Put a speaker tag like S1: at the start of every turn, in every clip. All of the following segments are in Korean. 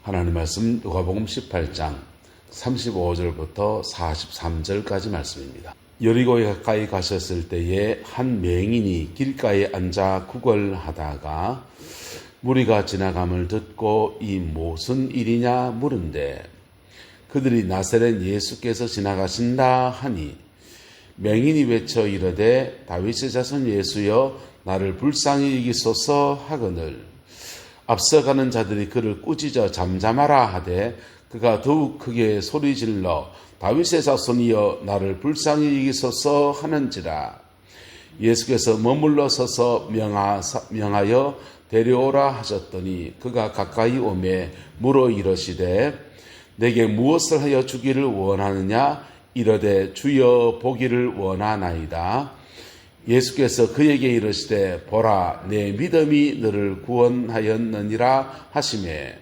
S1: 하나님 말씀 누가복음 18장 35절부터 43절까지 말씀입니다. 여리고에 가까이 가셨을 때에 한 맹인이 길가에 앉아 구걸하다가 무리가 지나감을 듣고 이 무슨 일이냐 물은데 그들이 나사렛 예수께서 지나가신다 하니 맹인이 외쳐 이르되 다윗의 자손 예수여 나를 불쌍히 여기소서 하거늘 앞서가는 자들이 그를 꾸짖어 잠잠하라 하되 그가 더욱 크게 소리질러 다윗의 자손이여 나를 불쌍히 여기소서 하는지라. 예수께서 머물러 서서 명하여 데려오라 하셨더니 그가 가까이 오매 물어 이르시되 내게 무엇을 하여 주기를 원하느냐 이르되 주여 보기를 원하나이다. 예수께서 그에게 이르시되 보라 내 믿음이 너를 구원하였느니라 하시매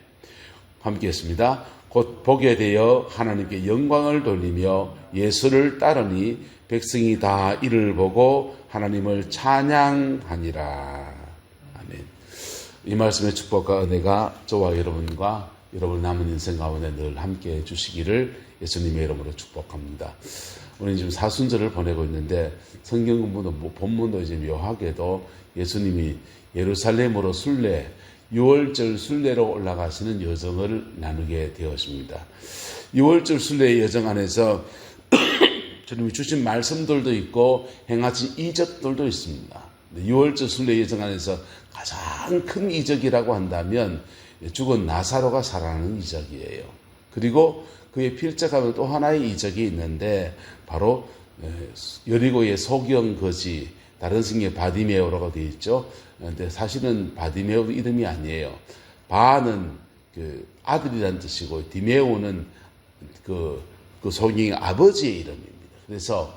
S1: 함께 했습니다. 곧 보게 되어 하나님께 영광을 돌리며 예수를 따르니 백성이 다 이를 보고 하나님을 찬양하니라. 아멘. 이 말씀의 축복과 은혜가 저와 여러분과 여러분 남은 인생 가운데 늘 함께 해주시기를 예수님의 이름으로 축복합니다. 우리는 지금 사순절을 보내고 있는데 성경 공부도 본문도 이제 묘하게도 예수님이 예루살렘으로 순례 6월절 순례로 올라가시는 여정을 나누게 되었습니다. 6월절 순례의 여정 안에서 주님이 주신 말씀들도 있고 행하신 이적들도 있습니다. 6월절 순례 여정 안에서 가장 큰 이적이라고 한다면 죽은 나사로가 살아나는 이적이에요. 그리고 그에 필적하면 또 하나의 이적이 있는데 바로 여리고의 소경거지, 다른 성경에 바디메오라고 되어 있죠. 근데 사실은 바디메오 이름이 아니에요. 바는 그 아들이라는 뜻이고 디메오는 그 소경의 아버지의 이름입니다. 그래서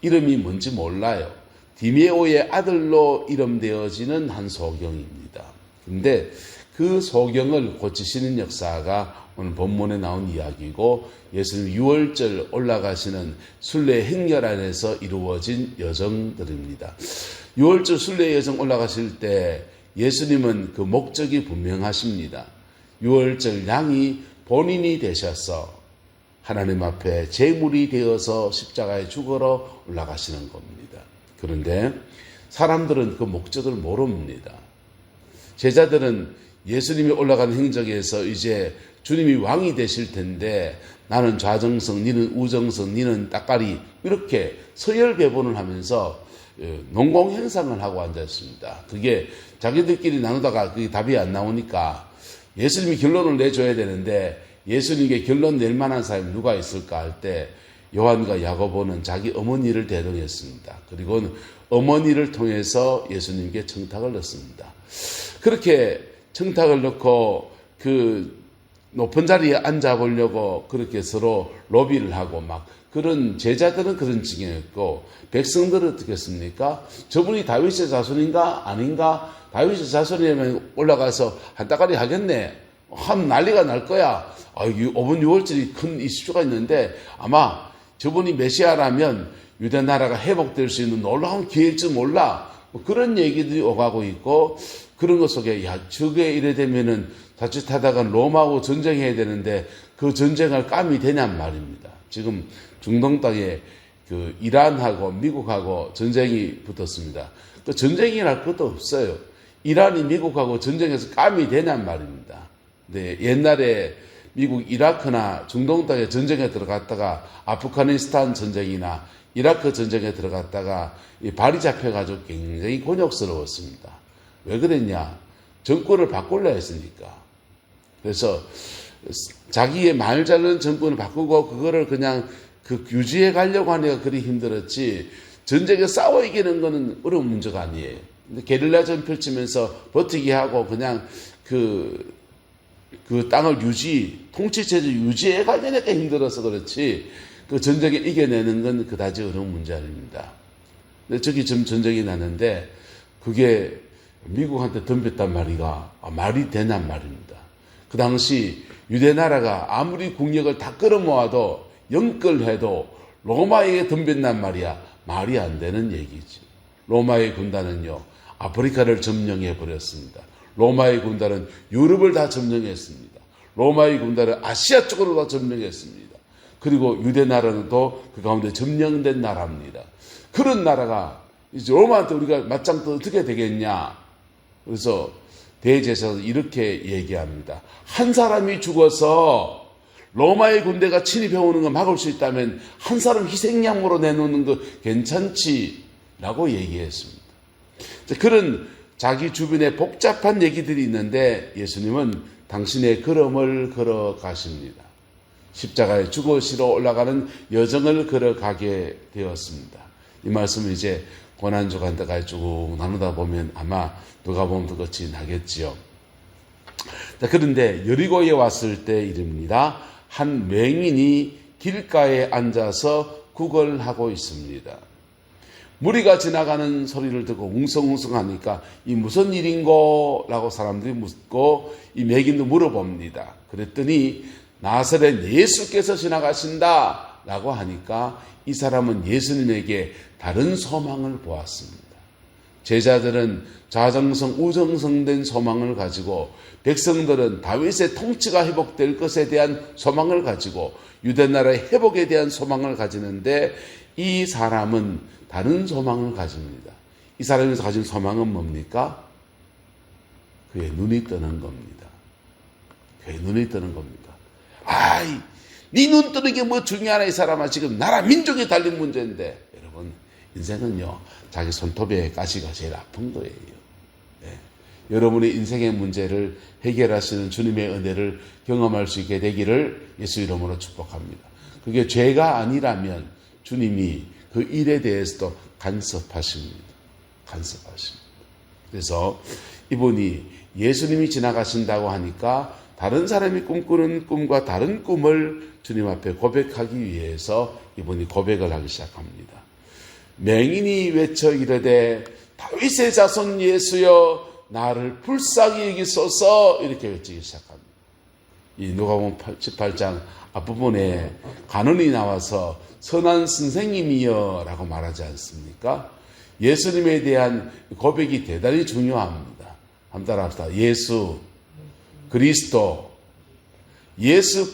S1: 이름이 뭔지 몰라요. 디메오의 아들로 이름되어지는 한 소경입니다. 근데 그 소경을 고치시는 역사가 오늘 본문에 나온 이야기고 예수님 6월절 올라가시는 순례 행렬 안에서 이루어진 여정들입니다. 6월절 순례 여정 올라가실 때 예수님은 그 목적이 분명하십니다. 6월절 양이 본인이 되셔서 하나님 앞에 제물이 되어서 십자가에 죽으러 올라가시는 겁니다. 그런데 사람들은 그 목적을 모릅니다. 제자들은 예수님이 올라가는 행적에서 이제 주님이 왕이 되실 텐데 나는 좌정성, 니는 우정성, 니는 따까리 이렇게 서열배분을 하면서 농공행상을 하고 앉았습니다. 그게 자기들끼리 나누다가 그게 답이 안 나오니까 예수님이 결론을 내줘야 되는데 예수님께 결론 낼 만한 사람이 누가 있을까 할 때 요한과 야고보는 자기 어머니를 대동했습니다. 그리고 어머니를 통해서 예수님께 청탁을 넣습니다. 그렇게 청탁을 넣고 그 높은 자리에 앉아보려고 그렇게 서로 로비를 하고 막 그런 제자들은 그런 지경이었고 백성들은 어떻게 했습니까? 저분이 다윗의 자손인가 아닌가? 다윗의 자손이면 올라가서 한 따까리 하겠네. 한 난리가 날 거야. 이번 6월절이 큰 이슈가 있는데 아마 저분이 메시아라면 유대 나라가 회복될 수 있는 놀라운 기회일 줄 몰라. 그런 얘기들이 오가고 있고 그런 것 속에 저게 이래 되면은 자칫하다가 로마하고 전쟁해야 되는데 그 전쟁할 감이 되냔 말입니다. 지금 중동 땅에 그 이란하고 미국하고 전쟁이 붙었습니다. 그 전쟁이 날 것도 없어요. 이란이 미국하고 전쟁에서 감이 되냔 말입니다. 근데 옛날에 미국 이라크나 중동 땅에 전쟁에 들어갔다가 아프가니스탄 전쟁이나 이라크 전쟁에 들어갔다가 발이 잡혀가지고 굉장히 곤욕스러웠습니다. 왜 그랬냐? 정권을 바꾸려 했으니까. 그래서 자기의 말 잘하는 정권을 바꾸고 그거를 그냥 유지해 가려고 하니까 그리 힘들었지 전쟁에 싸워 이기는 거는 어려운 문제가 아니에요. 근데 게릴라전 펼치면서 버티기 하고 그냥 그 땅을 통치체제 유지해 가려니까 힘들어서 그렇지 그 전쟁에 이겨내는 건 그다지 어려운 문제 아닙니다. 근데 저기 지금 전쟁이 나는데 그게 미국한테 덤볐단 말이 되냔 말입니다. 그 당시 유대 나라가 아무리 국력을 다 끌어모아도 영끌해도 로마에게 덤볐단 말이야. 말이 안 되는 얘기지. 로마의 군단은요 아프리카를 점령해 버렸습니다. 로마의 군단은 유럽을 다 점령했습니다. 로마의 군대를 아시아 쪽으로 다 점령했습니다. 그리고 유대 나라는 또 그 가운데 점령된 나라입니다. 그런 나라가 이제 로마한테 우리가 맞짱 떠 어떻게 되겠냐. 그래서 대제사에서 이렇게 얘기합니다. 한 사람이 죽어서 로마의 군대가 침입해 오는 거 막을 수 있다면 한 사람 희생양으로 내놓는 거 괜찮지라고 얘기했습니다. 그런 자기 주변에 복잡한 얘기들이 있는데 예수님은 당신의 걸음을 걸어가십니다. 십자가에 죽으시러 올라가는 여정을 걸어가게 되었습니다. 이 말씀을 이제 고난주간까지 쭉 나누다 보면 아마 누가 보면 더 끝이 나겠지요. 자, 그런데 여리고에 왔을 때 일입니다. 한 맹인이 길가에 앉아서 구걸하고 있습니다. 무리가 지나가는 소리를 듣고 웅성웅성하니까 이 무슨 일인고? 라고 사람들이 묻고 이 맹인도 물어봅니다. 그랬더니 나사렛 예수께서 지나가신다 라고 하니까 이 사람은 예수님에게 다른 소망을 보았습니다. 제자들은 좌정성 우정성된 소망을 가지고 백성들은 다윗의 통치가 회복될 것에 대한 소망을 가지고 유대나라의 회복에 대한 소망을 가지는데 이 사람은 다른 소망을 가집니다. 이 사람이 가진 소망은 뭡니까? 그의 눈이 뜨는 겁니다. 그의 눈이 뜨는 겁니다. 아이, 네 눈 뜨는 게 뭐 중요하나 이 사람아. 지금 나라 민족이 달린 문제인데. 여러분, 인생은요 자기 손톱에 가시가 제일 아픈 거예요. 네. 여러분의 인생의 문제를 해결하시는 주님의 은혜를 경험할 수 있게 되기를 예수 이름으로 축복합니다. 그게 죄가 아니라면 주님이 그 일에 대해서도 간섭하십니다. 간섭하십니다. 그래서 이분이 예수님이 지나가신다고 하니까 다른 사람이 꿈꾸는 꿈과 다른 꿈을 주님 앞에 고백하기 위해서 이분이 고백을 하기 시작합니다. 맹인이 외쳐 이르되 다윗의 자손 예수여 나를 불쌍히 여기소서 이렇게 외치기 시작합니다. 이 누가복음 18장 앞부분에 간언이 나와서 선한 선생님이여 라고 말하지 않습니까? 예수님에 대한 고백이 대단히 중요합니다. 한번 따라합시다. 예수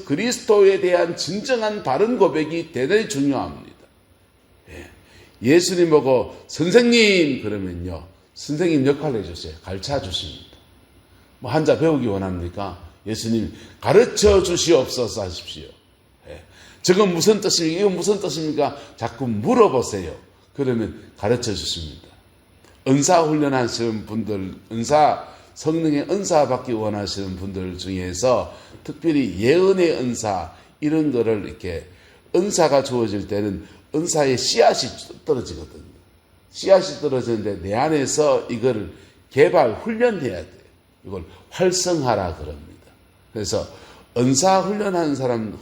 S1: 그리스도에 대한 진정한 바른 고백이 대단히 중요합니다. 예수님 보고 선생님 그러면요 선생님 역할을 해주세요. 가르쳐 주십니다. 뭐 한자 배우기 원합니까? 예수님 가르쳐 주시옵소서 하십시오. 저건 무슨 뜻입니까? 이건 무슨 뜻입니까? 자꾸 물어보세요. 그러면 가르쳐 주십니다. 은사 훈련하시는 분들, 성령의 은사 받기 원하시는 분들 중에서 특별히 예언의 은사 이런 거를 이렇게 은사가 주어질 때는 은사의 씨앗이 떨어지거든요. 씨앗이 떨어지는데 내 안에서 이거를 개발 훈련해야 돼요. 이걸 활성화라 그럽니다. 그래서 은사 훈련하는 사람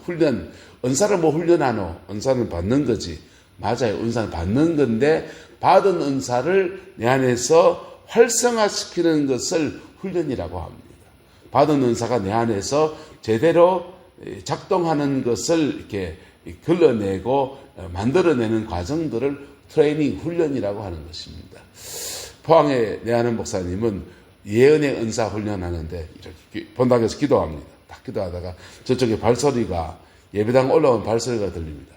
S1: 은사를 뭐 훈련하노? 은사는 받는 거지. 맞아요. 은사는 받는 건데 받은 은사를 내 안에서 활성화시키는 것을 훈련이라고 합니다. 받은 은사가 내 안에서 제대로 작동하는 것을 이렇게 걸러내고 만들어내는 과정들을 트레이닝, 훈련이라고 하는 것입니다. 포항에 내하는 목사님은 예언의 은사 훈련하는데 이렇게 본당에서 기도합니다. 딱 기도하다가 저쪽에 발소리가 예배당 올라온 발소리가 들립니다.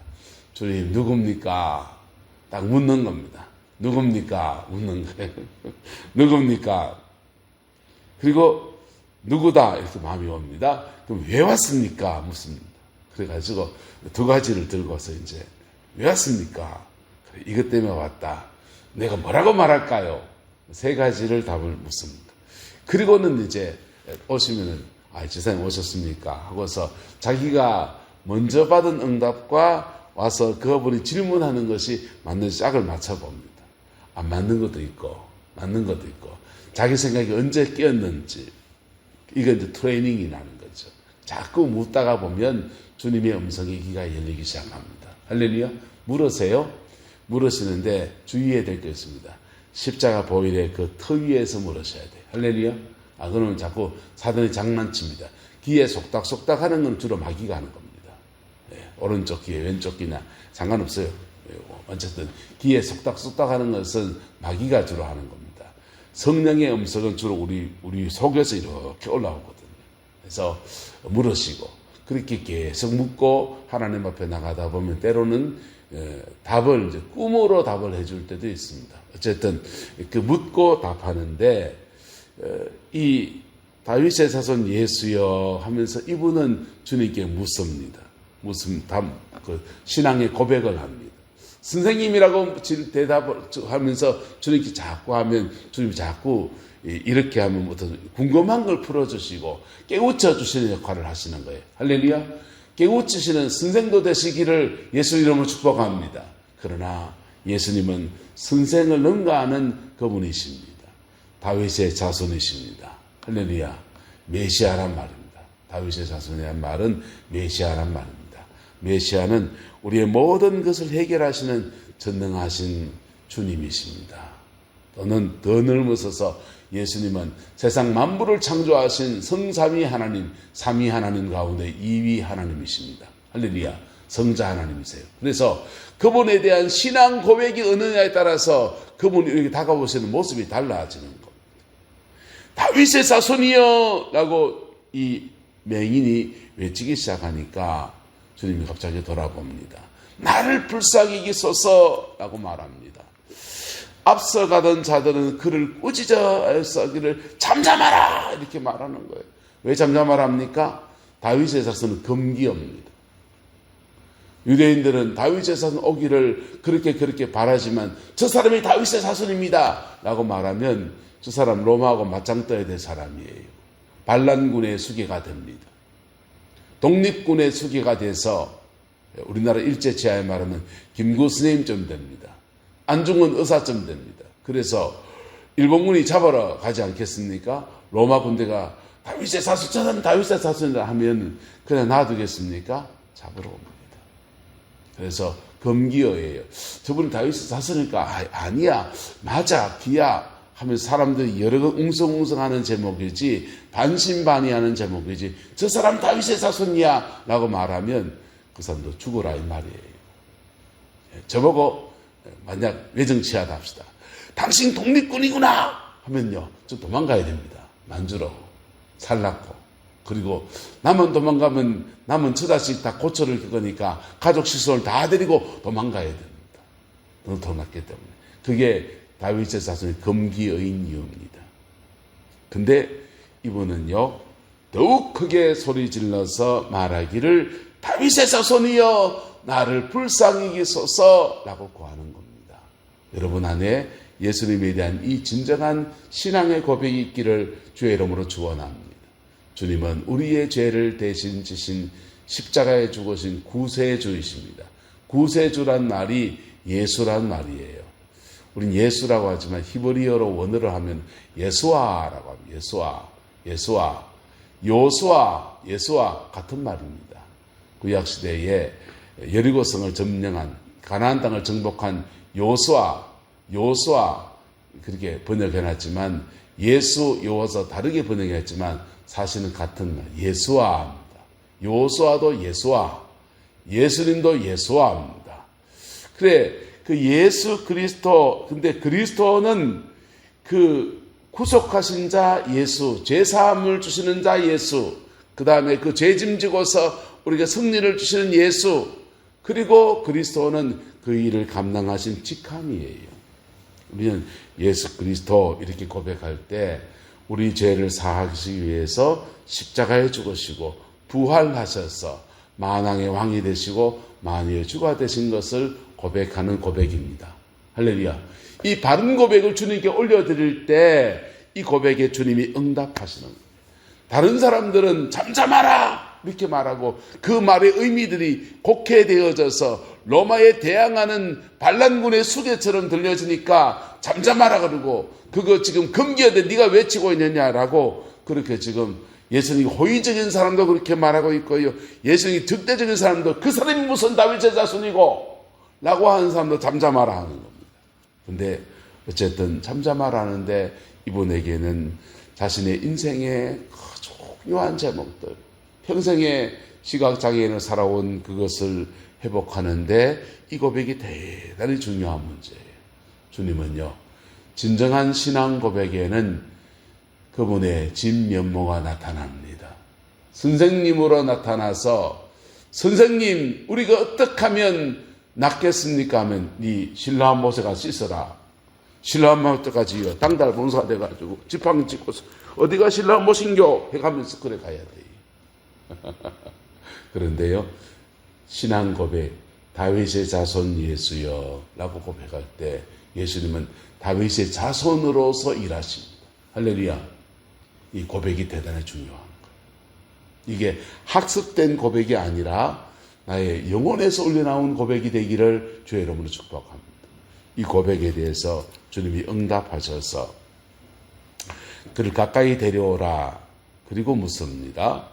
S1: 주님 누굽니까? 딱 묻는 겁니다. 누굽니까? 묻는 거예요. 누굽니까? 그리고 누구다 이렇게 마음이 옵니다. 그럼 왜 왔습니까? 묻습니다. 그래가지고 두 가지를 들고서 이제 왜 왔습니까? 그래, 이것 때문에 왔다. 내가 뭐라고 말할까요? 세 가지를 답을 묻습니다. 그리고는 이제 오시면은 지사님 오셨습니까? 하고서 자기가 먼저 받은 응답과 와서 그분이 질문하는 것이 맞는지 짝을 맞춰봅니다. 안 맞는 것도 있고 맞는 것도 있고 자기 생각이 언제 깨었는지 이건 이제 트레이닝이 나는 거죠. 자꾸 묻다가 보면 주님의 음성의 귀가 열리기 시작합니다. 할렐루야. 물으세요. 물으시는데 주의해야 될 게 있습니다. 십자가 보일의 그 터 위에서 물으셔야 돼요. 할렐루야. 그러면 자꾸 사단이 장난칩니다. 귀에 속닥속닥 하는 건 주로 마귀가 하는 겁니다. 오른쪽 귀에 왼쪽 귀나 상관없어요. 어쨌든 귀에 속닥속닥 하는 것은 마귀가 주로 하는 겁니다. 성령의 음성은 주로 우리 속에서 이렇게 올라오거든요. 그래서 물으시고 그렇게 계속 묻고 하나님 앞에 나가다 보면 때로는 답을 이제 꿈으로 답을 해줄 때도 있습니다. 어쨌든 그 묻고 답하는데 이 다윗의 자손 예수여 하면서 이분은 주님께 묻습니다. 그 신앙의 고백을 합니다. 선생님이라고 대답을 하면서 주님께 자꾸 하면 주님이 자꾸 이렇게 하면 어떤 궁금한 걸 풀어주시고 깨우쳐 주시는 역할을 하시는 거예요. 할렐루야. 깨우치시는 선생도 되시기를 예수 이름으로 축복합니다. 그러나 예수님은 선생을 능가하는 그분이십니다. 다윗의 자손이십니다. 할렐루야. 메시아란 말입니다. 다윗의 자손이란 말은 메시아란 말입니다. 메시아는 우리의 모든 것을 해결하시는 전능하신 주님이십니다. 또는 더 넓어서서 예수님은 세상 만물을 창조하신 성삼위 하나님, 삼위 하나님 가운데 2위 하나님이십니다. 할렐루야. 성자 하나님이세요. 그래서 그분에 대한 신앙 고백이 어느냐에 따라서 그분이 다가오시는 모습이 달라지는 겁니다. 다윗의 자손이여 라고 이 맹인이 외치기 시작하니까 주님이 갑자기 돌아봅니다. 나를 불쌍히 여기소서 라고 말합니다. 앞서가던 자들은 그를 꾸짖어 싸기를 잠잠하라 이렇게 말하는 거예요. 왜 잠잠하라 합니까? 다윗의 자손은 금기업니다. 유대인들은 다윗의 자손 오기를 그렇게 바라지만 저 사람이 다윗의 자손입니다 라고 말하면 저 사람 로마하고 맞짱 떠야 될 사람이에요. 반란군의 수괴가 됩니다. 독립군의 수괴가 돼서 우리나라 일제치하에 말하면 김구 스님쯤 됩니다. 안중근 의사쯤 됩니다. 그래서 일본군이 잡으러 가지 않겠습니까? 로마 군대가 다윗의 자손, 저 사람 다윗의 자손이라 하면 그냥 놔두겠습니까? 잡으러 옵니다. 그래서 금기어예요. 저분은 다윗의 자손이니까 아니야, 맞아, 기야 하면서 사람들이 여러 웅성웅성하는 제목이지 반신반의하는 제목이지 저 사람 다윗의 자손이야 라고 말하면 그 사람도 죽어라 이 말이에요. 저보고 만약 외정치하다 합시다. 당신 독립군이구나 하면요 좀 도망가야 됩니다. 만주로 살랐고 그리고 남은 도망가면 남은 처자식 다 고초를 겪으니까 가족 식솔 다 데리고 도망가야 됩니다. 너무 더 낫기 때문에 그게 다윗의 자손의 금기어인 이유입니다. 근데 이분은요 더욱 크게 소리 질러서 말하기를 다윗의 자손이여 나를 불쌍히 여기소서 라고 구하는 겁니다. 여러분 안에 예수님에 대한 이 진정한 신앙의 고백이 있기를 주의 이름으로 축원합니다. 주님은 우리의 죄를 대신 지신 십자가에 죽으신 구세주이십니다. 구세주란 말이 예수란 말이에요. 우린 예수라고 하지만 히브리어로 원어로 하면 예수아라고 합니다. 예수아, 예수아 같은 말입니다. 구약시대에 여리고성을 점령한 가나안 땅을 정복한 요수아 그렇게 번역해놨지만 예수 요어서 다르게 번역했지만 사실은 같은 말 예수아입니다. 요수아도 예수아, 예수님도 예수아입니다. 그래 그 예수 그리스도 근데 그리스도는 그 구속하신 자 예수, 죄사함을 주시는 자 예수, 그 다음에 그 죄짐지고서 우리가 승리를 주시는 예수, 그리고 그리스도는 그 일을 감당하신 직함이에요. 우리는 예수 그리스도 이렇게 고백할 때 우리 죄를 사하시기 위해서 십자가에 죽으시고 부활하셔서 만왕의 왕이 되시고 만유의 주가 되신 것을 고백하는 고백입니다. 할렐루야. 이 바른 고백을 주님께 올려드릴 때 이 고백에 주님이 응답하시는 거예요. 다른 사람들은 잠잠하라 이렇게 말하고 그 말의 의미들이 곡해되어져서 로마에 대항하는 반란군의 수계처럼 들려지니까 잠잠하라 그러고 그거 지금 금기어대 네가 외치고 있느냐라고 그렇게 지금 예수님이 호의적인 사람도 그렇게 말하고 있고요. 예수님이 적대적인 사람도 그 사람이 무슨 다윗의 자손이고 라고 하는 사람도 잠잠하라 하는 겁니다. 근데 어쨌든 잠잠하라 하는데 이분에게는 자신의 인생의 중요한 제목들, 평생의 시각장애인을 살아온 그것을 회복하는데 이 고백이 대단히 중요한 문제예요. 주님은요, 진정한 신앙 고백에는 그분의 진면모가 나타납니다. 선생님으로 나타나서 선생님 우리가 어떻게 하면 낫겠습니까 하면 네 실로암 못에 가서 씻어라. 실로암 못까지요 당달 봉사가 돼가지고 지팡이 찍고서 어디가 실로암 못인겨 해가면서 그래 가야 돼요. 그런데요 신앙 고백 다윗의 자손 예수여 라고 고백할 때 예수님은 다윗의 자손으로서 일하십니다. 할렐루야. 이 고백이 대단히 중요한 거예요. 이게 학습된 고백이 아니라 나의 영혼에서 올려나온 고백이 되기를 주의 이름으로 축복합니다. 이 고백에 대해서 주님이 응답하셔서 그를 가까이 데려오라. 그리고 묻습니다.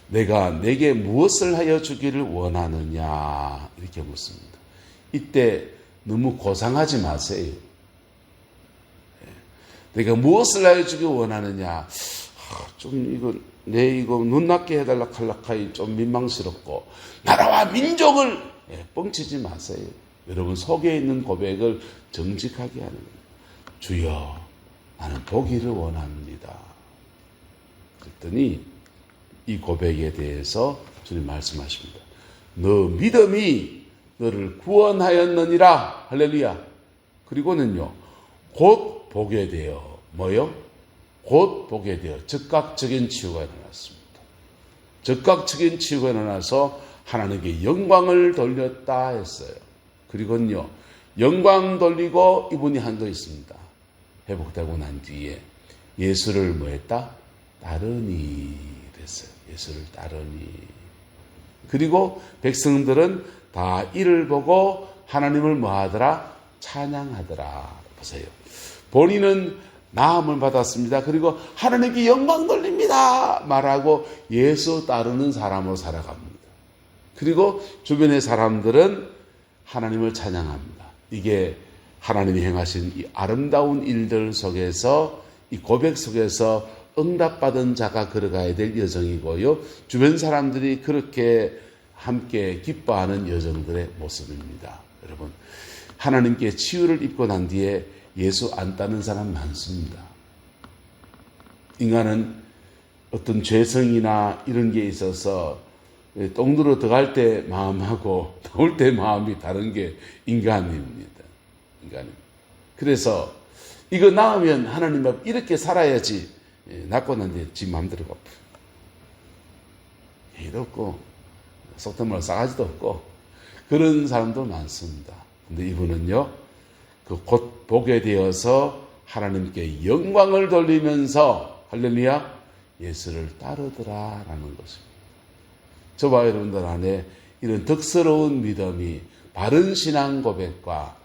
S1: 내가 내게 무엇을 하여 주기를 원하느냐 이렇게 묻습니다. 이때 너무 고상하지 마세요. 내가 무엇을 하여 주기를 원하느냐 좀 이거 눈 낮게 해달라 칼락하이 좀 민망스럽고 나라와 민족을 뻥치지 마세요. 여러분 속에 있는 고백을 정직하게 하는 거예요. 주여 나는 보기를 원합니다. 그랬더니 이 고백에 대해서 주님 말씀하십니다. 너 믿음이 너를 구원하였느니라. 할렐루야. 그리고는요 곧 보게 되어 뭐요? 곧 보게 되어 즉각적인 치유가 일어났습니다. 즉각적인 치유가 일어나서 하나님께 영광을 돌렸다 했어요. 그리고는요 영광 돌리고 이분이 한 거 있습니다. 회복되고 난 뒤에 예수를 뭐 했다? 따르니 됐어요. 예수를 따르니. 그리고 백성들은 다 이를 보고 하나님을 뭐 하더라? 찬양하더라. 보세요. 본인은 나음을 받았습니다. 그리고 하나님께 영광 돌립니다. 말하고 예수 따르는 사람으로 살아갑니다. 그리고 주변의 사람들은 하나님을 찬양합니다. 이게 하나님이 행하신 이 아름다운 일들 속에서 이 고백 속에서 응답받은 자가 걸어가야 될 여정이고요. 주변 사람들이 그렇게 함께 기뻐하는 여정들의 모습입니다. 여러분 하나님께 치유를 입고 난 뒤에 예수 안 따는 사람 많습니다. 인간은 어떤 죄성이나 이런 게 있어서 똥누로 들어갈 때 마음하고 나올 때 마음이 다른 게 인간입니다. 그래서 이거 나오면 하나님 앞 이렇게 살아야지. 낳고 난 뒤에 지 마음대로 갚아. 예의도 없고 속된 말 싸가지도 없고 그런 사람도 많습니다. 근데 이분은요 곧 보게 되어서 하나님께 영광을 돌리면서 할렐루야 예수를 따르더라라는 것입니다. 저와 여러분들 안에 이런 덕스러운 믿음이 바른 신앙 고백과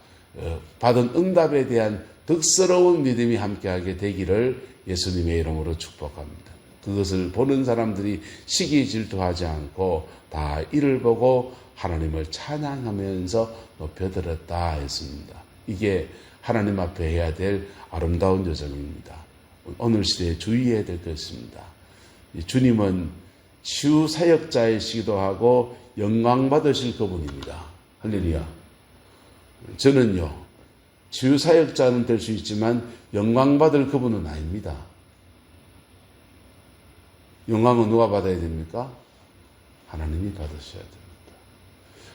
S1: 받은 응답에 대한 덕스러운 믿음이 함께하게 되기를 예수님의 이름으로 축복합니다. 그것을 보는 사람들이 시기 질투하지 않고 다 이를 보고 하나님을 찬양하면서 높여들었다 했습니다. 이게 하나님 앞에 해야 될 아름다운 여정입니다. 오늘 시대에 주의해야 될 것입니다. 주님은 치유 사역자이시기도 하고 영광 받으실 그분입니다. 할렐루야. 저는요 치유 사역자는 될 수 있지만 영광 받을 그분은 아닙니다. 영광은 누가 받아야 됩니까? 하나님이 받으셔야 됩니다.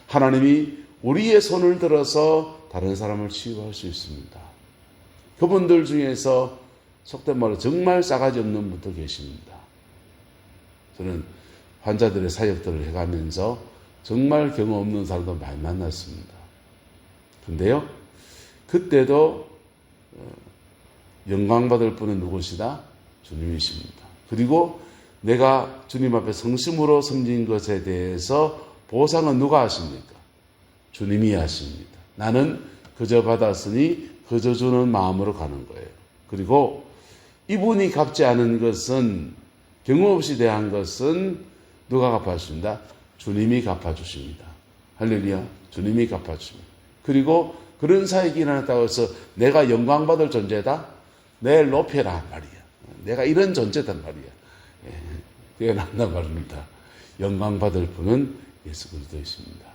S1: 하나님이 우리의 손을 들어서 다른 사람을 치유할 수 있습니다. 그분들 중에서 속된 말로 정말 싸가지 없는 분도 계십니다. 저는 환자들의 사역들을 해가면서 정말 경험 없는 사람도 많이 만났습니다. 근데요, 그때도 영광받을 분은 누구시다? 주님이십니다. 그리고 내가 주님 앞에 성심으로 섬긴 것에 대해서 보상은 누가 하십니까? 주님이 하십니다. 나는 그저 받았으니 그저 주는 마음으로 가는 거예요. 그리고 이분이 갚지 않은 것은 경우 없이 대한 것은 누가 갚아주신다? 주님이 갚아주십니다. 할렐루야. 주님이 갚아주십니다. 그리고 그런 사역이 일어났다고 해서 내가 영광받을 존재다? 내 높여라 말이야. 내가 이런 존재단 말이야. 뛰어난단 말입니다. 영광받을 분은 예수 그리스도이십니다.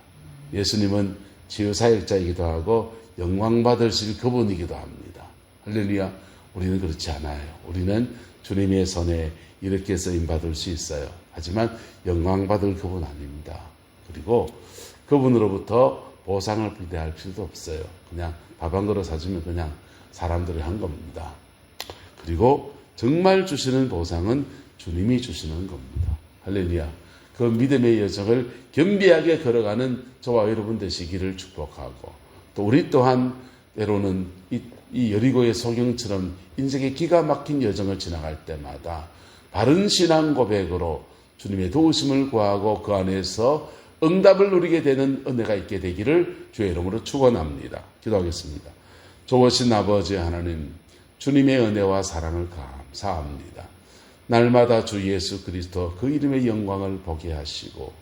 S1: 예수님은 치유사역자이기도 하고 영광받으실 그분이기도 합니다. 할렐루야. 우리는 그렇지 않아요. 우리는 주님의 손에 이렇게 쓰임받을 수 있어요. 하지만 영광받을 그분 아닙니다. 그리고 그분으로부터 보상을 기대할 필요도 없어요. 그냥 밥 한 그릇 사주면 그냥 사람들이 한 겁니다. 그리고 정말 주시는 보상은 주님이 주시는 겁니다. 할렐루야. 그 믿음의 여정을 겸비하게 걸어가는 저와 여러분 되시기를 축복하고, 또 우리 또한 때로는 이 여리고의 소경처럼 인생의 기가 막힌 여정을 지나갈 때마다 바른 신앙 고백으로 주님의 도우심을 구하고 그 안에서 응답을 누리게 되는 은혜가 있게 되기를 주의 이름으로 축원합니다. 기도하겠습니다. 좋으신 아버지 하나님, 주님의 은혜와 사랑을 감사합니다. 날마다 주 예수 그리스도 그 이름의 영광을 보게 하시고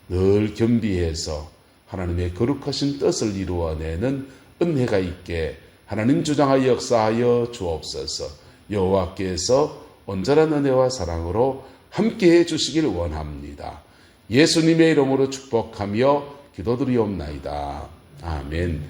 S1: 늘 겸비해서 하나님의 거룩하신 뜻을 이루어내는 은혜가 있게 하나님 주장하여 역사하여 주옵소서. 여호와께서 온전한 은혜와 사랑으로 함께해 주시길 원합니다. 예수님의 이름으로 축복하며 기도드리옵나이다. 아멘.